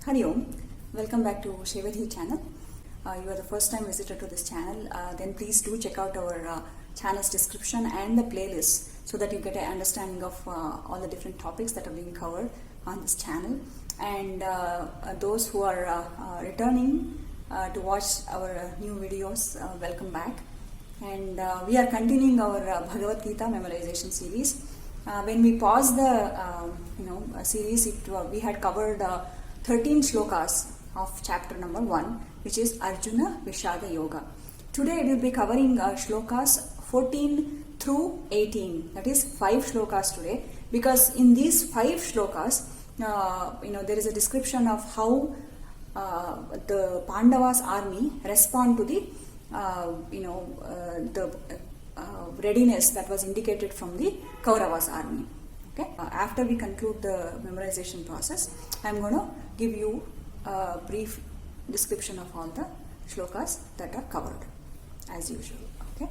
Hari Om, welcome back to Shevadhi channel. You are the first time visitor to this channel, then please do check out our channel's description and the playlist so that you get an understanding of all the different topics that are being covered on this channel. And those who are returning to watch our new videos, welcome back. And we are continuing our Bhagavad Gita memorization series. When we paused the series, we had covered 13 shlokas of chapter number 1, which is Arjuna Vishada Yoga. Today we will be covering shlokas 14 through 18, that is 5 shlokas today, because in these 5 shlokas there is a description of how the Pandavas army respond to the readiness that was indicated from the Kauravas army. Okay. After we conclude the memorization process, I am going to give you a brief description of all the shlokas that are covered as usual. Okay.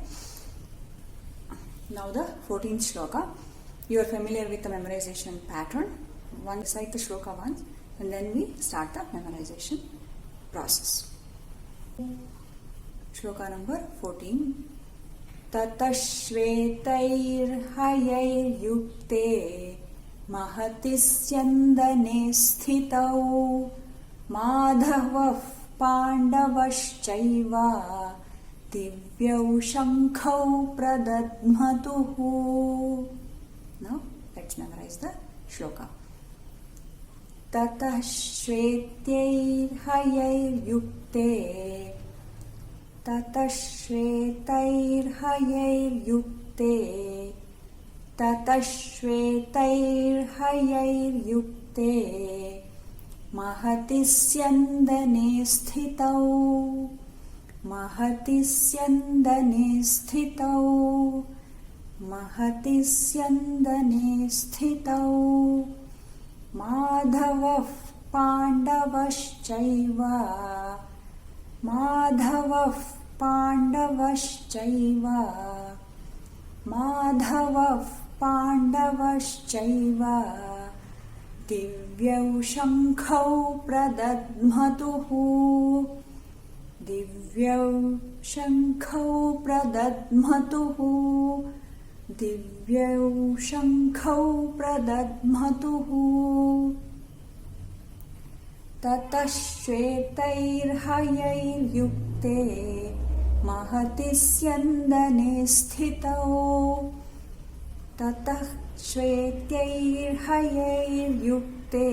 Now the 14th shloka. You are familiar with the memorization pattern. One recite the shloka once and then we start the memorization process. Shloka number 14. ततश्वेतैर्हयैर्युक्ते महति स्यन्दने स्थितौ माधवः पाण्डवश्चैव दिव्यौ शङ्खौ प्रदध्मतुः. Now let's memorize the shloka. ततश्वेतैर्हयैर्युक्ते ततश्वेतैर्हयैर्युक्ते ततश्वेतैर्हयैर्युक्ते महति स्यन्दने स्थितौ महति स्यन्दने स्थितौ महति स्यन्दने स्थितौ माधवः पाण्डवश्चैव माधवः पाण्डवश्चैव माधवः पाण्डवश्चैव दिव्यौ शङ्खौ प्रदध्मतुः दिव्यौ शङ्खौ प्रदध्मतुः दिव्यौ शङ्खौ प्रदध्मतुः. ततश्वेतैर्हयैर्युक्ते महति स्यन्दने स्थितौ ततः श्वेतैर्हयैर्युक्ते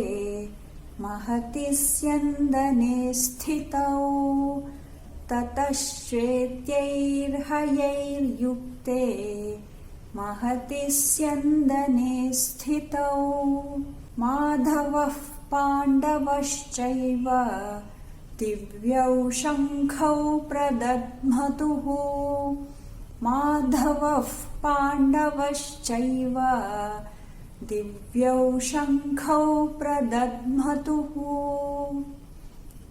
महति स्यन्दने स्थितौ ततः श्वेतैर्हयैर्युक्ते महति स्यन्दने स्थितौ माधवः पाण्डवश्चैव दिव्यौ शङ्खौ प्रदध्मतुः माधवः पाण्डवश्चैव दिव्यौ शङ्खौ प्रदध्मतुः.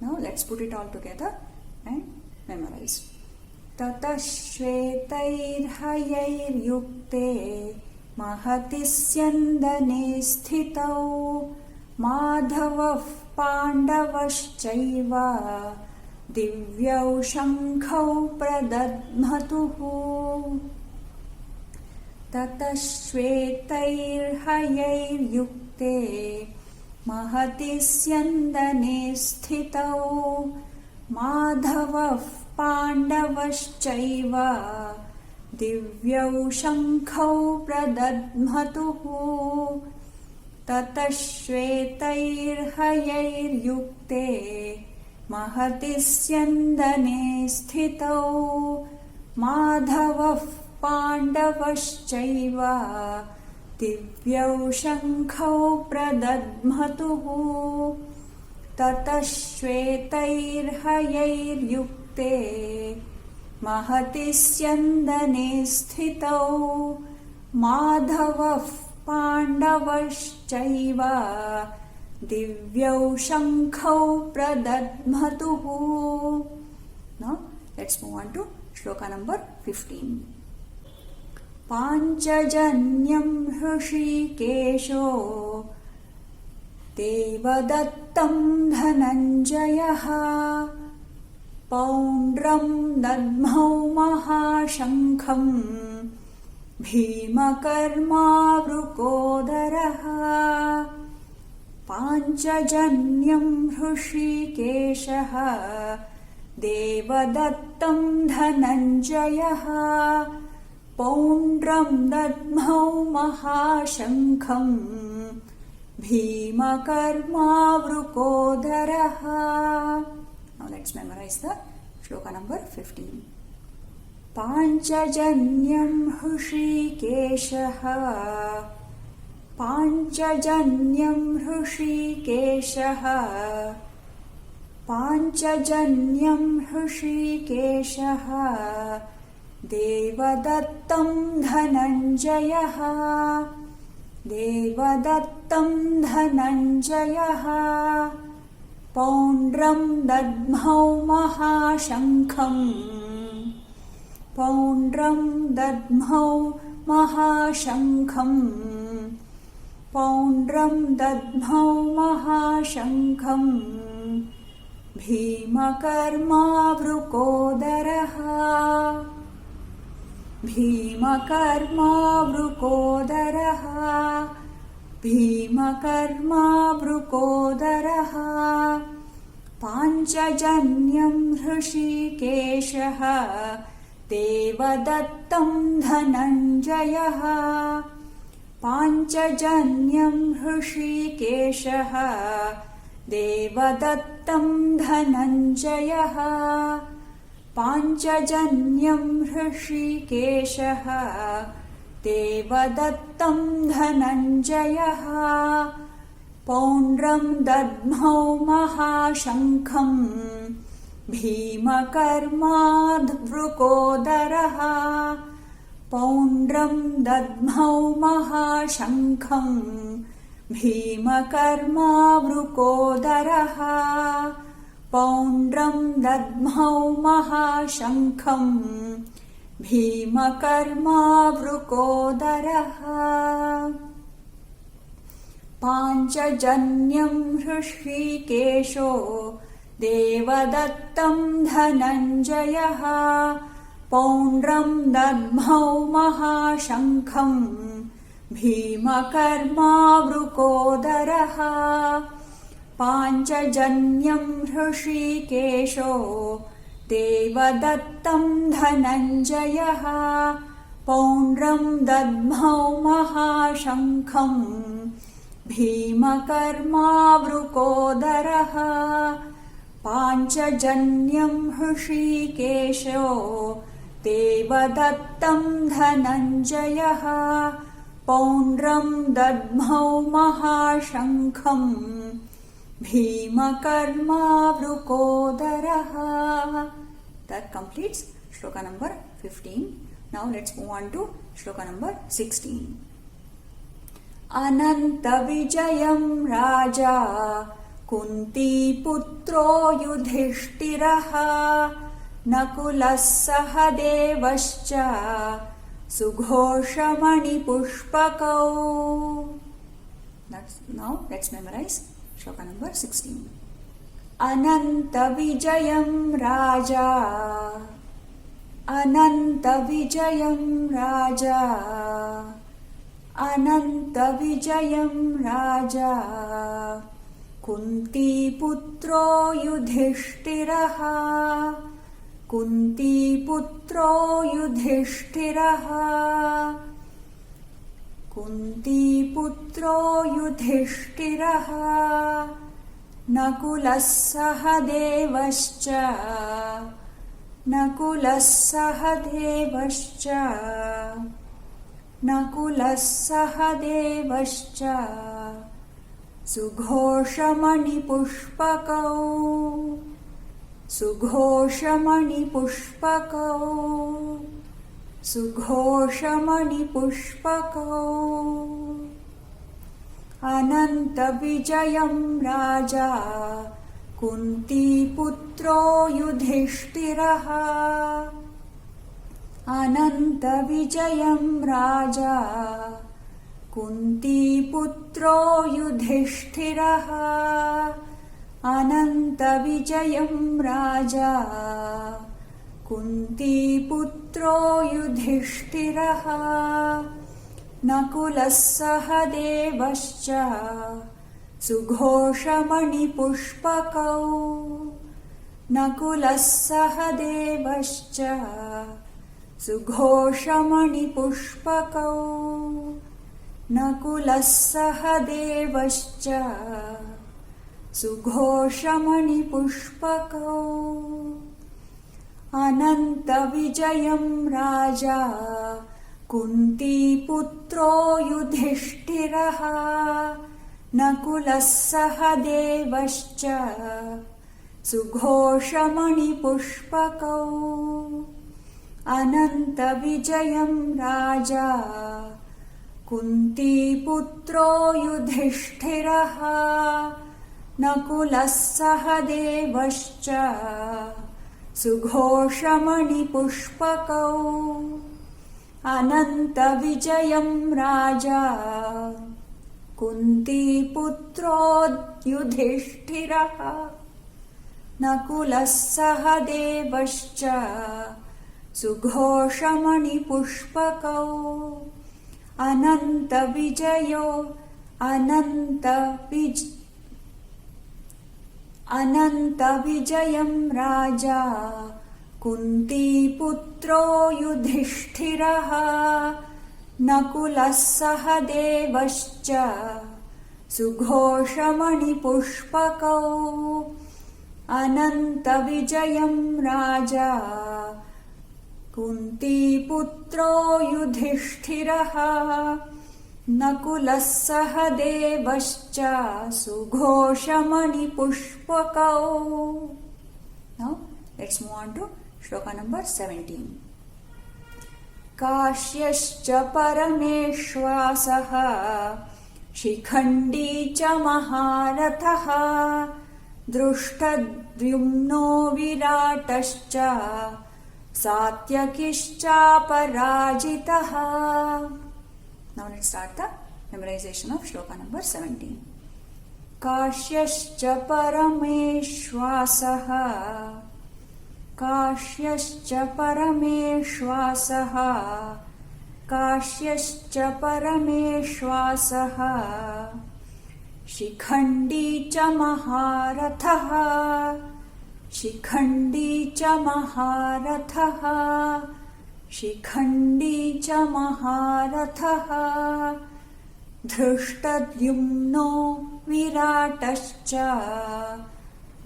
Now let's put it all together and memorize. ततश्वेतैर्हयैर्युक्ते महति स्यन्दने स्थितौ माधवः पाण्डवश्चैव दिव्यौ शङ्खौ प्रदध्मतुः. ततश्वेतैर्हयैर्युक्ते महति स्यन्दने स्थितौ माधवः पाण्डवश्चैव दिव्यौ शङ्खौ प्रदध्मतुः. ततश्वेतैर्हयैर्युक्ते महति स्यन्दने स्थितौ माधवः पाण्डवश्चैव दिव्यौ शङ्खौ प्रदध्मतुः. ततश्वेतैर्हयैर्युक्ते महति स्यन्दने स्थितौ माधवः पाण्डवश्चैव दिव्यौ शङ्खौ प्रदध्मतुः. Now let's move on to shloka number 15. पाञ्चजन्यं हृषीकेशो देवदत्तं धनञ्जयः पौण्ड्रं दद्मौ महाशङ्खम् भीमकर्मावृकोदरः पाञ्चजन्यं हृषीकेशः देवदत्तं धनञ्जयः पौण्ड्रं दद्मौ महाशङ्खम् भीमकर्मावृकोदरः. Now let's memorize the shloka number 15. पाञ्चजन्यं हृषीकेशः पाञ्चजन्यं हृषीकेशः पाञ्चजन्यं हृषीकेशः देवदत्तं धनञ्जयः देवदत्तं धनञ्जयः पौण्ड्रं दद्मौ महाशङ्खम् पौण्ड्रं दद्मौ महाशङ्खम् पौण्ड्रं दद्मौ महाशङ्खम् भीमकर्मावृकोदरः भीमकर्मावृकोदरः भीमकर्मावृकोदरः पाञ्चजन्यं हृषीकेशः देवदत्तं धनञ्जयः पाञ्चजन्यं हृषीकेशः देवदत्तं धनञ्जयः पाञ्चजन्यं हृषीकेशः देवदत्तं धनञ्जयः पौण्ड्रं दद्मौ महाशङ्खम् भीमकर्मावृकोदरः पौण्ड्रं दद्मौ महाशङ्खम् भीमकर्मावृकोदरः पौण्ड्रं दद्मौ महाशङ्खम् भीमकर्मावृकोदरः पाञ्चजन्यं हृषीकेशो देवदत्तं धनञ्जयः पौण्ड्रं दद्मौ महाशङ्खम् भीमकर्मावृकोदरः पाञ्चजन्यं हृषीकेशो देवदत्तं धनञ्जयः पौण्ड्रं दद्मौ महाशङ्खम् भीमकर्मावृकोदरः पाञ्चजन्यं हृषीकेशो देवदत्तं धनञ्जयः पौण्ड्रं दद्मौ महाशङ्खम् भीमकर्मावृकोदरः. That completes shloka number 15. Now let's move on to shloka number 16. अनन्तविजयं राजा कुन्तीपुत्रो युधिष्ठिरः नकुलः सहदेवश्च सुघोषमणिपुष्पकौ. Now let's memorize shloka number 16. अनन्तविजयं राजा अनन्तविजयं राजा अनन्तविजयं राजा कुन्तीपुत्रो युधिष्ठिरः कुन्तीपुत्रो युधिष्ठिरः कुन्तीपुत्रो युधिष्ठिरः नकुलः सहदेवश्च नकुलः सहदेवश्च नकुलः सहदेवश्च सुघोषमणिपुष्पकौ सुघोषमणिपुष्पकौ सुघोषमणिपुष्पकौ. अनन्तविजयं राजा कुन्तीपुत्रो युधिष्ठिरः अनन्तविजयं राजा कुन्तीपुत्रो युधिष्ठिरः अनन्तविजयं राजा कुन्तीपुत्रो युधिष्ठिरः नकुलः सहदेवश्च सुघोषमणिपुष्पकौ नकुलः सहदेवश्च सुघोषमणिपुष्पकौ नकुलः सहदेवश्च सुघोषमणिपुष्पकौ अनन्तविजयं राजा कुन्तीपुत्रो युधिष्ठिरः नकुलः सहदेवश्च सुघोषमणिपुष्पकौ अनन्तविजयं राजा कुन्तीपुत्रो युधिष्ठिरः नकुलः सहदेवश्च सुघोषमणिपुष्पकौ अनन्तविजयं राजा कुन्तीपुत्रो युधिष्ठिरः नकुलः सहदेवश्च सुघोषमणिपुष्पकौ अनन्तविजयं राजा कुन्तीपुत्रो युधिष्ठिरः नकुलः सहदेवश्च सुघोषमणिपुष्पकौ अनन्तविजयं राजा कुन्तीपुत्रो युधिष्ठिरः नकुलः सहदेवश्च सुघोषमणिपुष्पकौ. Now let's move on to shloka number 17. काश्यश्च परमेश्वासः शिखण्डी च महारथः दृष्टद्युम्नो विराटश्च सात्यकिश्चापराजितः. Now let's start the memorization of shloka number 17. काश्यश्च परमेश्वासः काश्यश्च परमेश्वासः काश्यश्च परमेश्वासः शिखण्डी च महारथः शिखण्डी च महारथः शिखण्डी च महारथः धृष्टद्युम्नो विराटश्च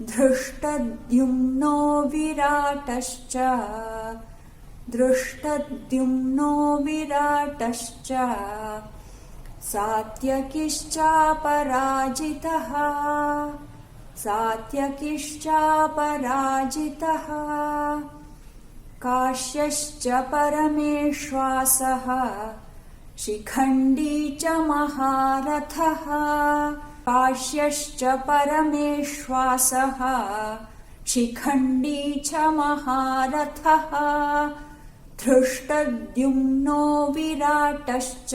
धृष्टद्युम्नो विराटश्च धृष्टद्युम्नो विराटश्च सात्यकिश्चापराजितः सात्यकिश्चापराजितः काश्यश्च परमेश्वासः शिखण्डी च महारथः काश्यश्च परमेश्वासः शिखण्डी च महारथः धृष्टद्युम्नो विराटश्च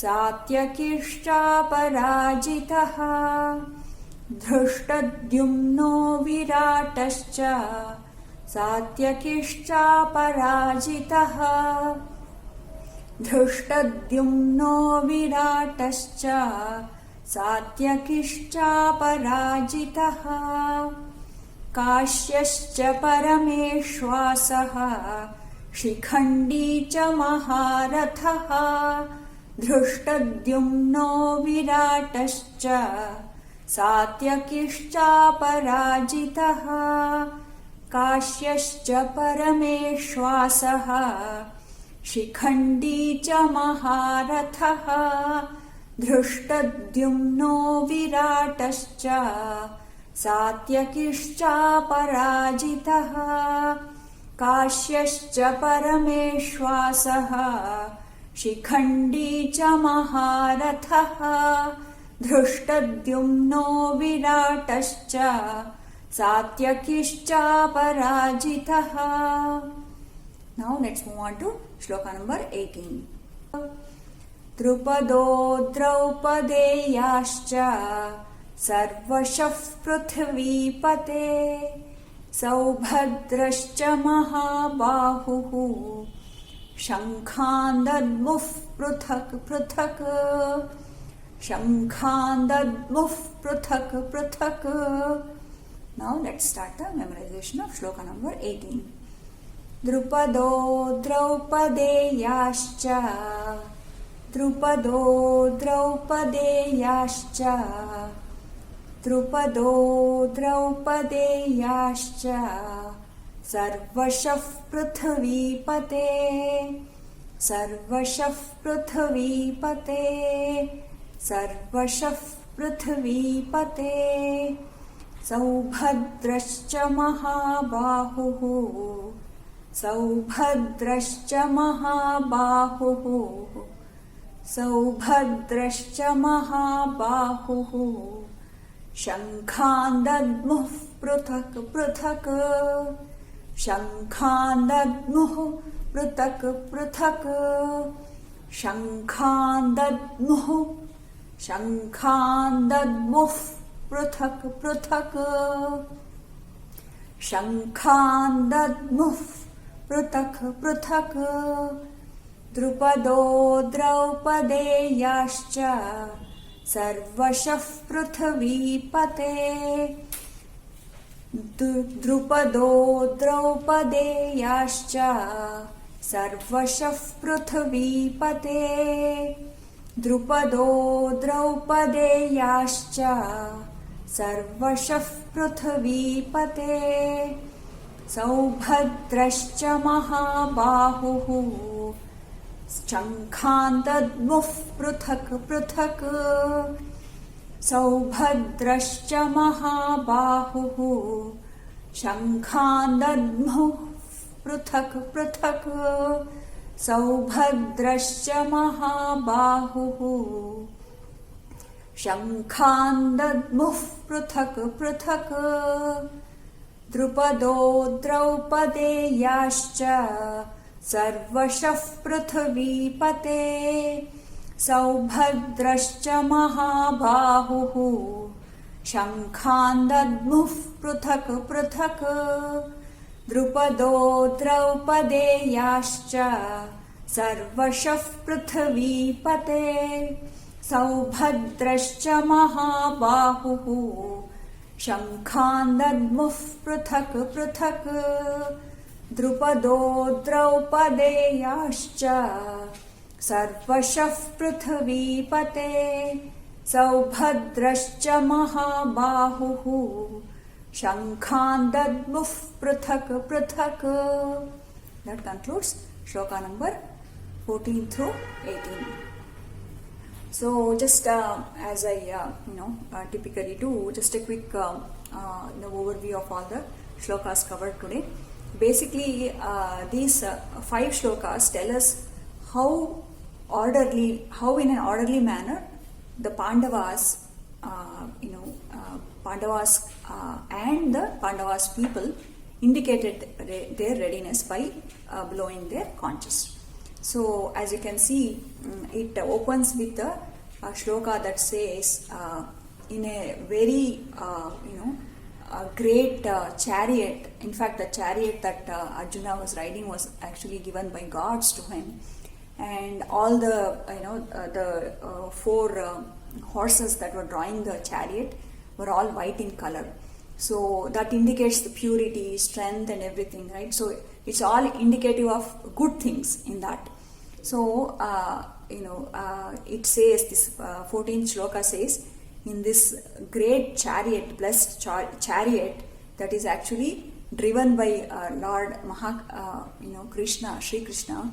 सात्यकिश्चापराजितः धृष्टद्युम्नो विराटश्च सात्यकिश्चापराजितः धृष्टद्युम्नो विराटश्च सात्यकिश्चापराजितः काश्यश्च परमेश्वासः शिखण्डी च महारथः धृष्टद्युम्नो विराटश्च सात्यकिश्चापराजितः काश्यश्च परमेश्वासः शिखण्डी च महारथः धृष्टद्युम्नो विराटश्च सात्यकिश्चापराजितः काश्यश्च परमेश्वासः शिखण्डी च महारथः धृष्टद्युम्नो विराटश्च सात्यकिश्चापराजितः. Now let's move on to shloka number 18. द्रुपदो द्रौपदेयाश्च सर्वशः पृथिवीपते सौभद्रश्च महाबाहुः शङ्खान् दद्मुः पृथक् पृथक् शङ्खान् दद्मुः पृथक् पृथक्. Now let's start the memorization of shloka number 18. द्रुपदो द्रौपदेयाश्च द्रुपदो द्रौपदेयाश्च द्रुपदो द्रौपदेयाश्च सर्वशः पृथिवीपते सर्वशः पृथिवीपते सर्वशः पृथिवीपते सौभद्रश्च महाबाहुः सौभद्रश्च महाबाहुः सौभद्रश्च महाबाहुः शङ्खान् दद्मुः पृथक् पृथक् शङ्खान् दद्मुः पृथक् पृथक् शङ्खान् दद्मुः शङ्खान् दद्मुः पृथक् पृथक् शङ्खान् दद्मुः पृथक् पृथक्. द्रुपदो द्रौपदेयाश्च सर्वशः पृथिवीपते द्रुपदो द्रौपदेयाश्च सर्वशः पृथिवीपते द्रुपदो द्रौपदेयाश्च सर्वशः पृथिवीपते सौभद्रश्च महाबाहुः शङ्खान् दद्मुः पृथक् पृथक् सौभद्रश्च महाबाहुः शङ्खान् दद्मुः पृथक् पृथक् सौभद्रश्च महाबाहुः शङ्खान् दद्मुः पृथक् पृथक्. द्रुपदो द्रौपदेयाश्च सर्वशः पृथिवीपते सौभद्रश्च महाबाहुः शङ्खान् दद्मुः पृथक् पृथक्. द्रुपदो द्रौपदेयाश्च सर्वशः पृथिवीपते सौभद्रश्च महाबाहुः शङ्खान् दद्मुः पृथक् पृथक्. द्रुपदो द्रौपदेयाश्च सर्वशः पृथिवीपते सौभद्रश्च महाबाहुः शङ्खान् दद्मुः पृथक् पृथक्. That concludes shloka number 14 through 18. So just as I typically do, just a quick overview of all the shlokas covered today. Basically, these 5 shlokas tell us how in an orderly manner the Pandavas, and the Pandavas people indicated their readiness by blowing their conches. So as you can see, it opens with a shloka that says, in a very a great chariot. In fact, the chariot that Arjuna was riding was actually given by gods to him, and all the the 4 horses that were drawing the chariot were all white in color. So that indicates the purity, strength, and everything, right? So it's all indicative of good things in that. So it says, this 14th shloka says, in this great chariot, blessed chariot that is actually driven by Lord Krishna, Sri Krishna,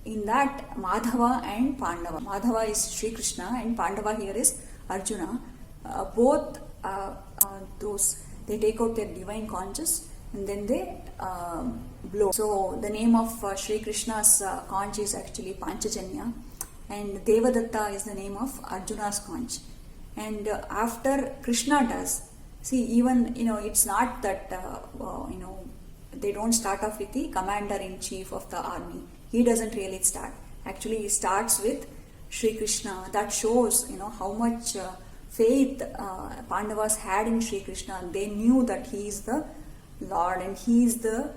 in that Madhava and Pandava. Madhava is Sri Krishna and Pandava here is Arjuna. Both those, they take out their divine conches and then they blow. So the name of Sri Krishna's conch is actually Panchajanya, and Devadatta is the name of Arjuna's conch. And after Krishna does, see, even it's not that they don't start off with the commander-in-chief of the army. He doesn't really start. actually starts with Sri Krishna. That shows, how much faith Pandavas had in Sri Krishna. They knew that he is the Lord and he is the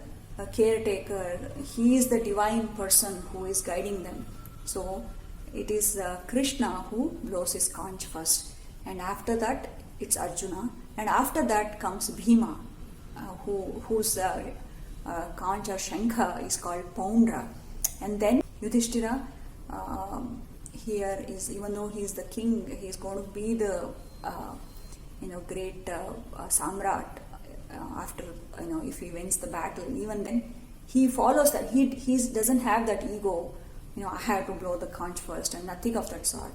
caretaker. He is the divine person who is guiding them. So it is Krishna who blows his conch first, and after that it's Arjuna, and after that comes Bhima, whose conch or shankha is called Poundra, and then Yudhishthira. Here is, even though he is the king, he is going to be the great Samrat after if he wins the battle. Even then, he follows that. He doesn't have that ego. I have to blow the conch first, and nothing of that sort.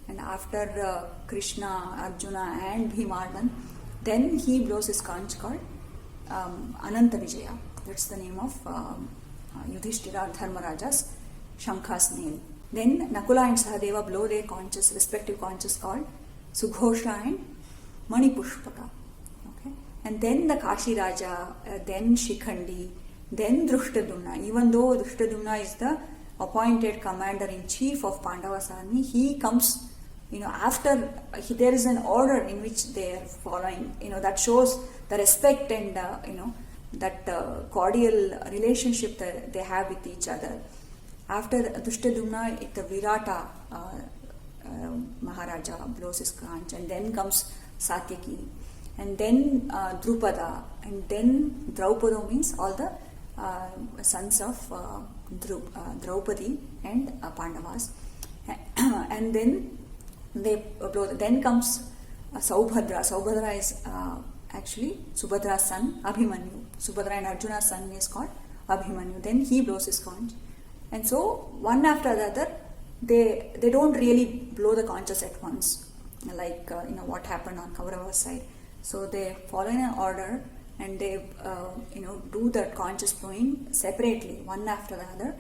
And after Krishna, Arjuna, and Bhima are done, then he blows his conch called Ananta Vijaya. That's the name of Yudhishthira, Dharmaraja's Shankha's name. Then Nakula and Sahadeva blow their conches, respective conches called Sughosha and Manipushpaka. Okay? And then the Kashi Raja, then Shikhandi, then Drushtadumna. Even though Drushtadumna is the appointed commander-in-chief of Pandava's army, he comes, after there is an order in which they are following. That shows the respect and, that cordial relationship that they have with each other. After Drushtadumna, the Virata Maharaja blows his conch, and then comes Satyaki, and then Drupada, and then Draupada, means all the sons of Draupadi and Pandavas, and then they blow. Then comes Saubhadra. Saubhadra is actually Subhadra's son, Abhimanyu. Subhadra and Arjuna's son is called Abhimanyu. Then he blows his conch. And so, one after the other, they don't really blow the conches at once, like what happened on Kaurava's side. So they follow in an order, and they do the conches blowing separately, one after the other,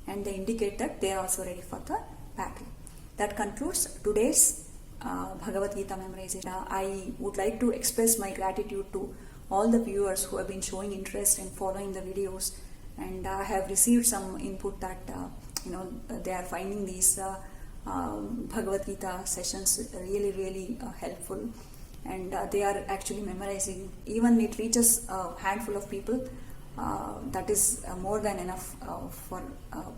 and they indicate that they are also ready for the battle. That concludes today's Bhagavad Gita memorization. I would like to express my gratitude to all the viewers who have been showing interest in following the videos, and I have received some input that they are finding these Bhagavad Gita sessions really helpful, and they are actually memorizing. Even it reaches a handful of people. That is more than enough for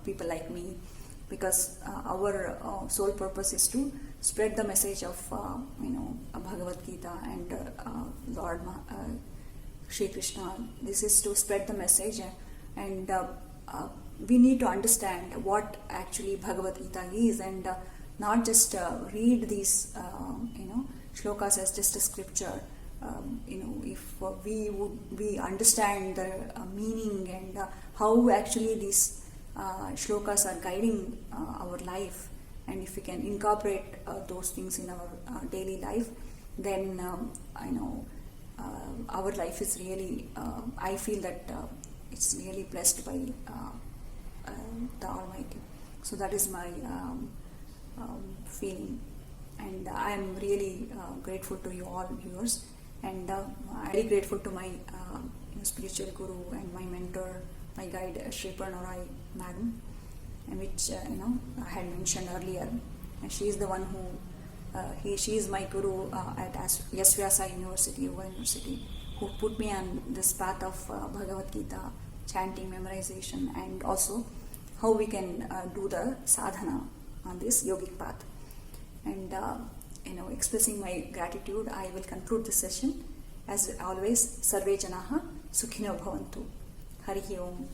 people like me, because our sole purpose is to spread the message of Bhagavad Gita and Lord Shri Krishna. This is to spread the message, and we need to understand what actually Bhagavad Gita is, and not just read these shlokas as just a scripture. If we understand the meaning and how actually these shlokas are guiding our life, and if we can incorporate those things in our daily life, then our life is really, I feel that it's really blessed by the Almighty. So that is my feeling, and I am really grateful to you all viewers, and I'm very grateful to my spiritual guru and my mentor, my guide, Sri Pranorai Madam, and which I had mentioned earlier. And she is the one who she is my guru at Yasvyasa University, Yoga University, who put me on this path of Bhagavad Gita, chanting, memorization, and also how we can do the sadhana on this yogic path. And expressing my gratitude, I will conclude this session. As always, Sarve Janaha Sukhino Bhavantu. Harihi Om.